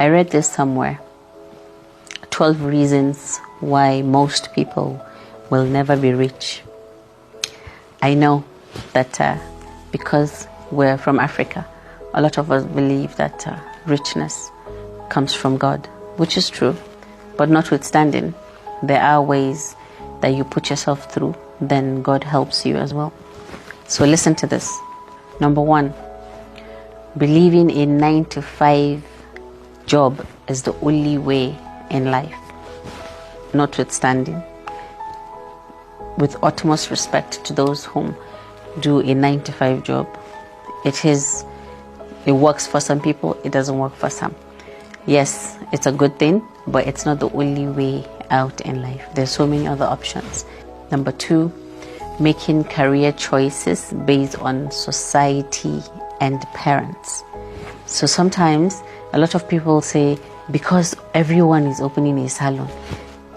I read this somewhere. 12 reasons why most people will never be rich. I know that because we're from Africa, a lot of us believe that richness comes from God, which is true. But notwithstanding, there are ways that you put yourself through, then God helps you as well. So listen to this. Number 1, believing a 9-to-5 job is the only way in life. Notwithstanding, with utmost respect to those whom do a 9-to-5 job, it works for some people, it doesn't work for some. Yes, it's a good thing, but it's not the only way out in life. There's so many other options. Number 2, making career choices based on society and parents. So sometimes a lot of people say, because everyone is opening a salon,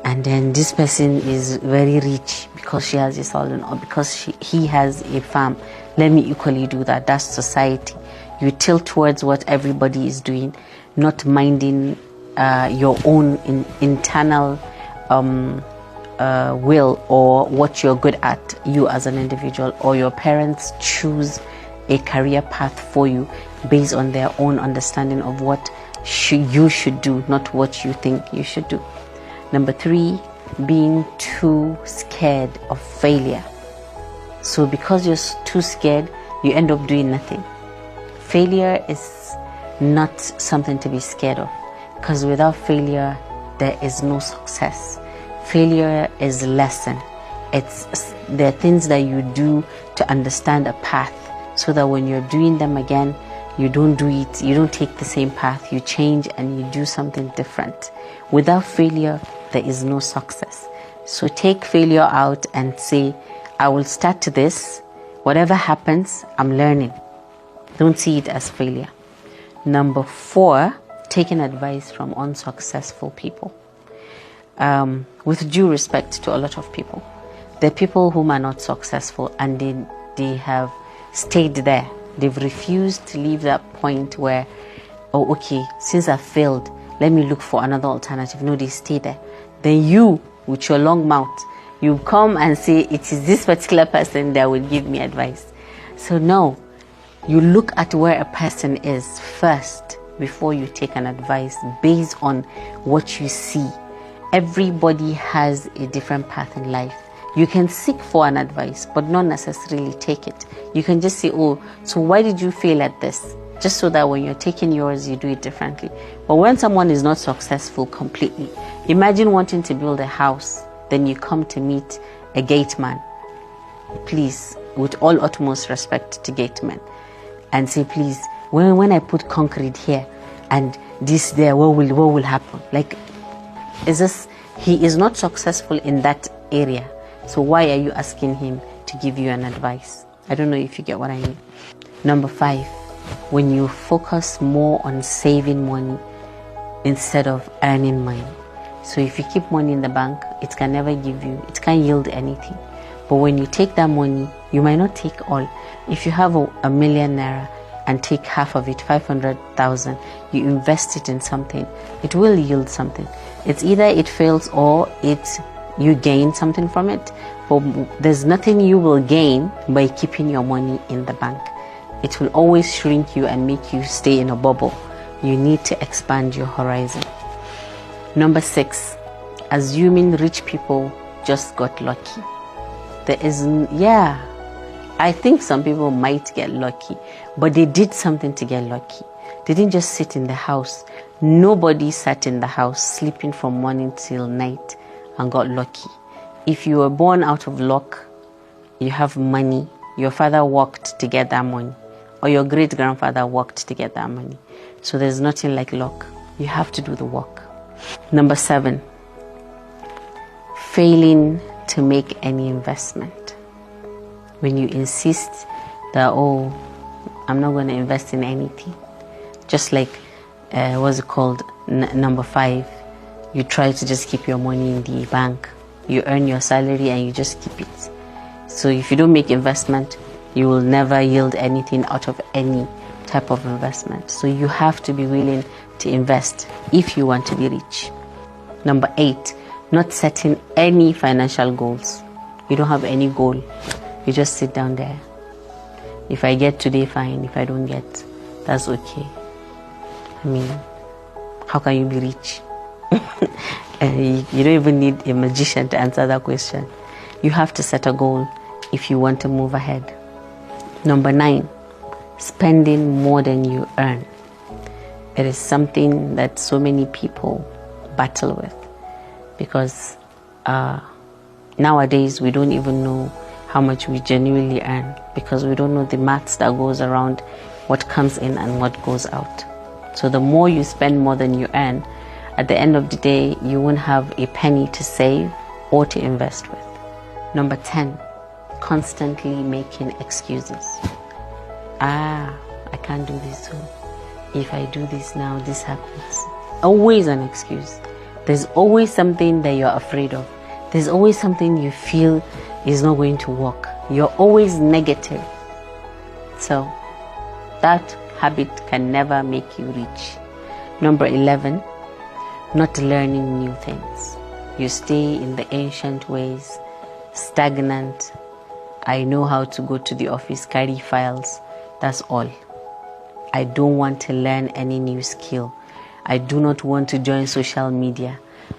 and then this person is very rich because she has a salon, or because he has a farm, let me equally do that. That's society. You tilt towards what everybody is doing, not minding your own internal will or what you're good at, you as an individual, or your parents choose a career path for you based on their own understanding of what you should do, not what you think you should do. Number 3, being too scared of failure. So because you're too scared, you end up doing nothing. Failure is not something to be scared of, because without failure, there is no success. Failure is a lesson. There are things that you do to understand a path, so that when you're doing them again, you don't do it, you don't take the same path, you change and you do something different. Without failure, there is no success. So take failure out and say, I will start to this. Whatever happens, I'm learning. Don't see it as failure. Number 4, taking advice from unsuccessful people. With due respect to a lot of people, there are people whom are not successful and they have stayed there. They've refused to leave that point where, oh, okay, since I failed, let me look for another alternative. No, they stay there. Then you, with your long mouth, you come and say, it is this particular person that will give me advice. So no, you look at where a person is first before you take an advice based on what you see. Everybody has a different path in life. You can seek for an advice, but not necessarily take it. You can just say, oh, so why did you fail at this? Just so that when you're taking yours, you do it differently. But when someone is not successful completely, imagine wanting to build a house, then you come to meet a gate man. Please, with all utmost respect to gate men, and say, please, when I put concrete here and this there, what will happen? Like, he is not successful in that area. So why are you asking him to give you an advice? I don't know if you get what I mean. Number 5, when you focus more on saving money instead of earning money. So if you keep money in the bank, it can't yield anything. But when you take that money, you might not take all. If you have a million naira and take half of it, 500,000, you invest it in something, it will yield something. It's either it fails or you gain something from it. But there's nothing you will gain by keeping your money in the bank. It will always shrink you and make you stay in a bubble. You need to expand your horizon. Number 6, assuming rich people just got lucky. I think some people might get lucky, but they did something to get lucky. They didn't just sit in the house. Nobody sat in the house sleeping from morning till night and got lucky. If you were born out of luck, you have money, your father worked to get that money, or your great-grandfather worked to get that money. So there's nothing like luck. You have to do the work. Number 7, failing to make any investment. When you insist that, oh, I'm not going to invest in anything. Just like, number 5, you try to just keep your money in the bank. You earn your salary and you just keep it. So if you don't make investment, you will never yield anything out of any type of investment. So you have to be willing to invest if you want to be rich. Number 8, not setting any financial goals. You don't have any goal. You just sit down there. If I get today, fine. If I don't get, that's okay. I mean, how can you be rich? You don't even need a magician to answer that question. You have to set a goal if you want to move ahead. Number 9, spending more than you earn. It is something that so many people battle with, because nowadays we don't even know how much we genuinely earn, because we don't know the maths that goes around what comes in and what goes out. So the more you spend more than you earn, at the end of the day, you won't have a penny to save or to invest with. Number 10, constantly making excuses. I can't do this, so if I do this now, this happens. Always an excuse. There's always something that you're afraid of. There's always something you feel is not going to work. You're always negative. So that habit can never make you rich. Number 11, not learning new things. You stay in the ancient ways, stagnant. I know how to go to the office, carry files. That's all. I don't want to learn any new skill. I do not want to join social media.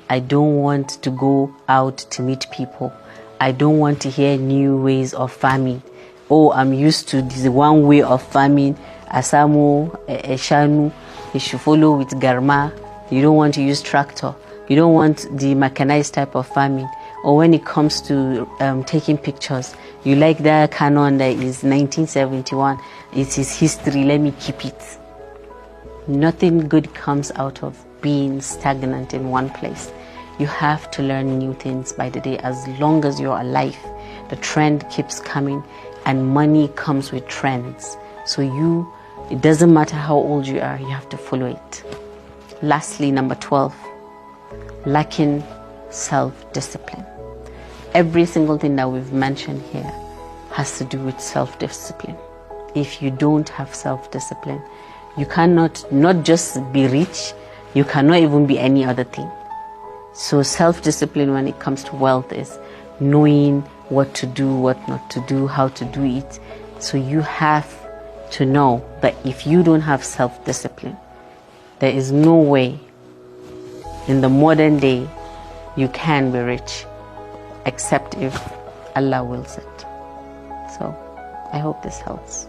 I don't want to go out to meet people. I don't want to hear new ways of farming. Oh, I'm used to this one way of farming. Asamo, Eshanu, you should follow with Garma. You don't want to use tractor. You don't want the mechanized type of farming. Or when it comes to taking pictures, you like that Canon that is 1971. It is history. Let me keep it. Nothing good comes out of being stagnant in one place. You have to learn new things by the day. As long as you're alive, the trend keeps coming, and money comes with trends. So it doesn't matter how old you are, you have to follow it. Lastly, number 12, lacking self-discipline. Every single thing that we've mentioned here has to do with self-discipline. If you don't have self-discipline, you cannot not just be rich, you cannot even be any other thing. So self-discipline when it comes to wealth is knowing what to do, what not to do, how to do it. So you have to know that if you don't have self-discipline, there is no way in the modern day you can be rich, except if Allah wills it. So I hope this helps.